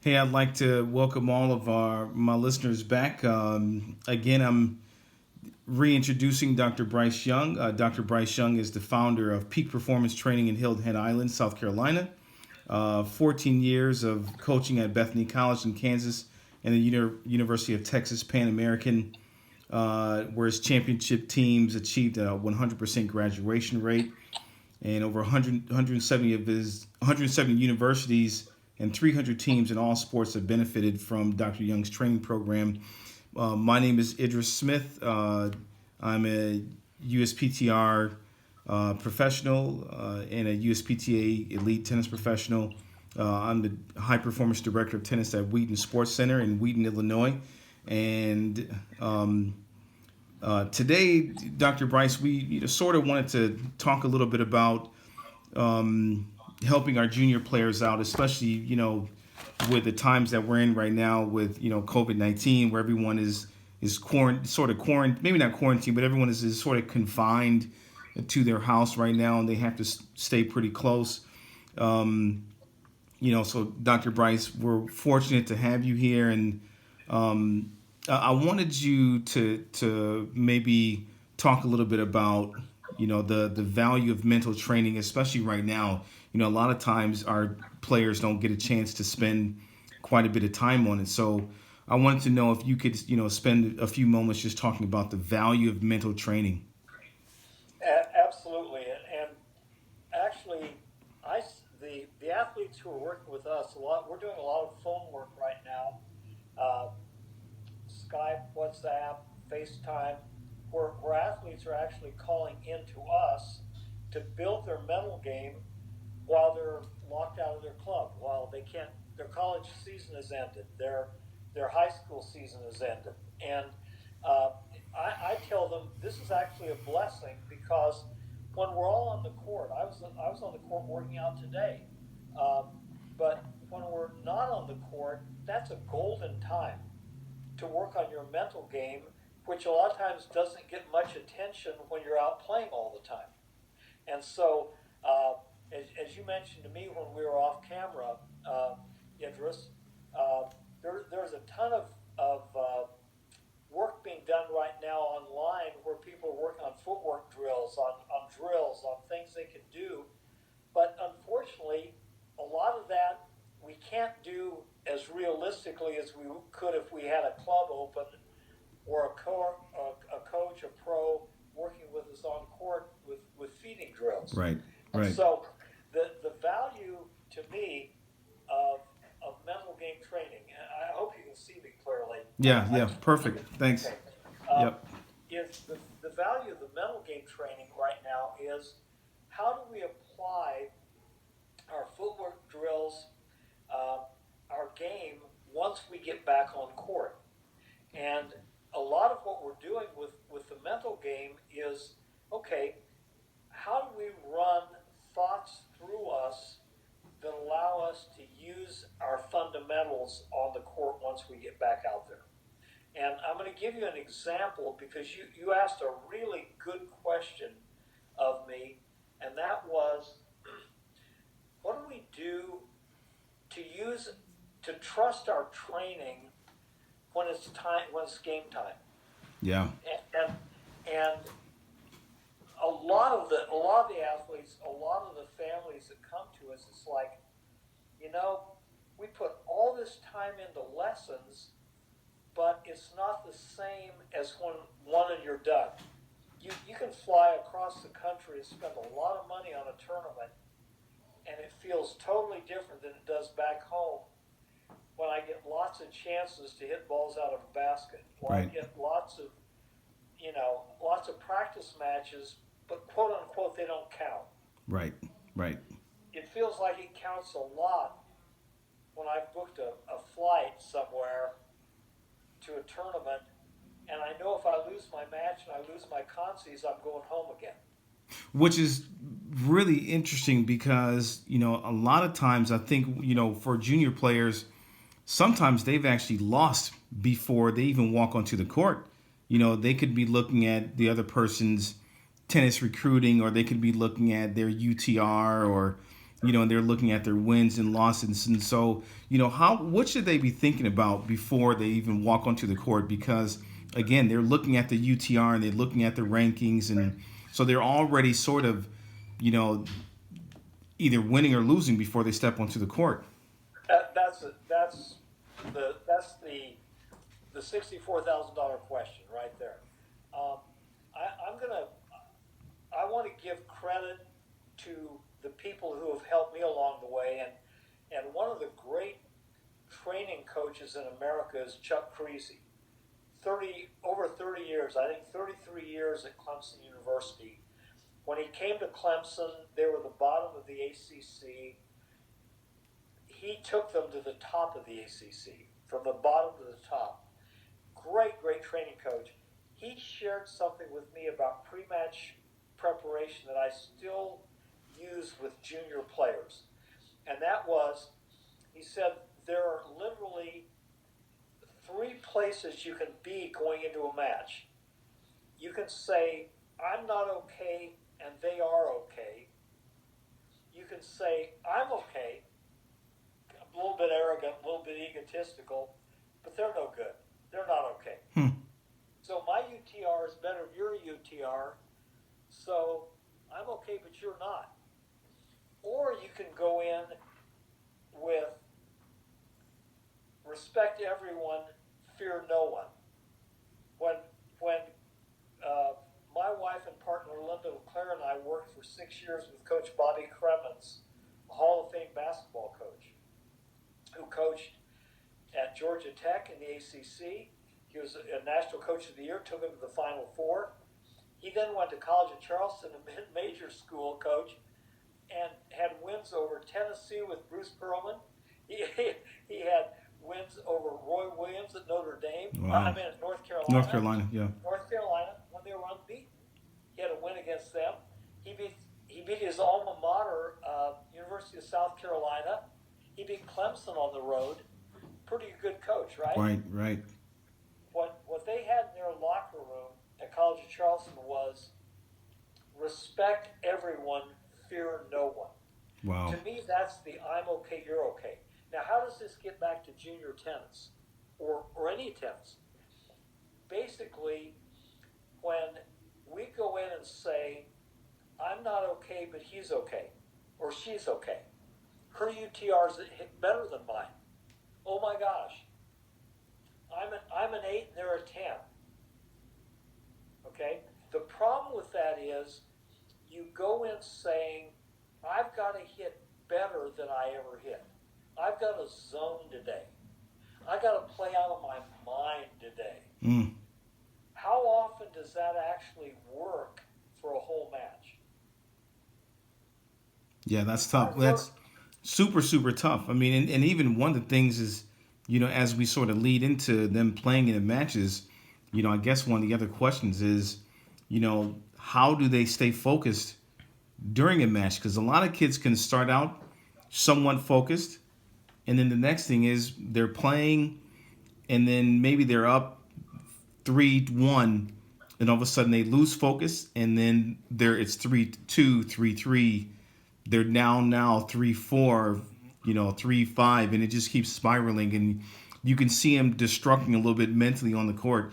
Hey, I'd like to welcome all of my listeners back. Again, I'm reintroducing Dr. Bryce Young. Dr. Bryce Young is the founder of Peak Performance Training in Hilton Head Island, South Carolina. 14 years of coaching at Bethany College in Kansas and the University of Texas Pan American, where his championship teams achieved a 100% graduation rate, and over 170 of his 170 universities and 300 teams in all sports have benefited from Dr. Young's training program. My name is Idris Smith. I'm a USPTR professional and a USPTA elite tennis professional. I'm the high performance director of tennis at Wheaton Sports Center in Wheaton, Illinois. And today, Dr. Bryce, we sort of wanted to talk a little bit about helping our junior players out, especially, with the times that we're in right now with, COVID-19, where everyone is quarantined, maybe not quarantined, but everyone is sort of confined to their house right now, and they have to stay pretty close. So Dr. Bryce, we're fortunate to have you here, and I wanted you to maybe talk a little bit about the value of mental training, especially right now. A lot of times our players don't get a chance to spend quite a bit of time on it. So I wanted to know if you could spend a few moments just talking about the value of mental training. Absolutely, and actually, the athletes who are working with us a lot. We're doing a lot of phone work right now, uh, Skype, WhatsApp, FaceTime, where athletes are actually calling in to us to build their mental game while they're locked out of their club, while they can't. Their college season has ended. Their high school season has ended, and uh, I tell them this is actually a blessing because when we're all on the court, I was on the court working out today, um, but when we're not on the court, that's a golden time to work on your mental game, which a lot of times doesn't get much attention when you're out playing all the time. And so, uh, as you mentioned to me when we were off camera, Idris, there's a ton of work being done right now online where people are working on footwork drills, on drills, on things they can do. But unfortunately, a lot of that we can't do as realistically as we could if we had a club open or a coach, a pro working with us on court with feeding drills. Right, And right. so the value to me of mental game training, and I hope you can see me clearly. Yeah, I yeah, perfect. Thanks. okay, um, Yep. is the value of the mental game training right now is how do we apply our footwork drills, uh, our game once we get back on court. And a lot of what we're doing with the mental game is okay, how do we run thoughts through us that allow us to use our fundamentals on the court once we get back out there? And I'm going to give you an example because you asked a really good question of me, and that was what do we do to use to trust our training when it's game time? Yeah. And a lot of the athletes, a lot of the families that come to us, it's like, you know, we put all this time into lessons, but it's not the same as when one and you're done. You can fly across the country and spend a lot of money on a tournament, and it feels totally different than it does back home when I get lots of chances to hit balls out of a basket. When I Right, get lots of practice matches, but quote unquote they don't count. right, right. It feels like it counts a lot when I've booked a flight somewhere to a tournament, and I know if I lose my match and I lose my consies, I'm going home again. Which is really interesting because, a lot of times I think, for junior players, sometimes they've actually lost before they even walk onto the court. They could be looking at the other person's tennis recruiting, or they could be looking at their UTR, or and they're looking at their wins and losses. And so, what should they be thinking about before they even walk onto the court? Because again, they're looking at the UTR and they're looking at the rankings, and so they're already sort of, you know, either winning or losing before they step onto the court. That's the $64,000 question right there. Um, I'm gonna I want to give credit to the people who have helped me along the way, and one of the great training coaches in America is Chuck Creasy. Over 30 years, I think 33 years at Clemson University. When he came to Clemson, they were the bottom of the ACC. He took them to the top of the ACC, from the bottom to the top. Great training coach. He shared something with me about pre-match preparation that I still use with junior players. And that was, he said, there are literally three places you can be going into a match. You can say, I'm not okay, and they are okay. You can say, I'm okay, a little bit arrogant, a little bit egotistical, but they're no good. They're not okay. So my UTR is better than your UTR, so I'm okay, but you're not. Or you can go in with respect everyone, fear no one. When my wife and partner Linda LeClaire and I worked for 6 years with Coach Bobby Cremens, a Hall of Fame basketball coach, who coached at Georgia Tech in the ACC. He was a National Coach of the Year, took him to the Final Four. He then went to College of Charleston, a mid-major school coach, and had wins over Tennessee with Bruce Pearlman. He had wins over Roy Williams at Notre Dame. Wow. At North Carolina. North Carolina, yeah. North Carolina, when they were unbeaten. He had a win against them. He beat his alma mater, University of South Carolina. He beat Clemson on the road. Pretty good coach, right? Right. What they had in their locker room at College of Charleston was respect everyone, fear no one. Wow. To me, that's the I'm okay, you're okay. Now, how does this get back to junior tennis or any tennis? Basically, when we go in and say, I'm not okay, but he's okay, or she's okay. Her UTR is better than mine. Oh my gosh. I'm an 8 and they're a 10. Okay? The problem with that is you go in saying, I've got to hit better than I ever hit. I've got to zone today. I got to play out of my mind today. How often does that actually work for a whole match? Yeah, that's tough. That's super tough. I mean, and even one of the things is, as we sort of lead into them playing in the matches, I guess one of the other questions is, how do they stay focused during a match? Because a lot of kids can start out somewhat focused, and then the next thing is they're playing, and then maybe they're up 3-1, and all of a sudden they lose focus, and then it's 3-2, 3-3. They're down now 3-4, 3-5, and it just keeps spiraling, and you can see them destructing a little bit mentally on the court.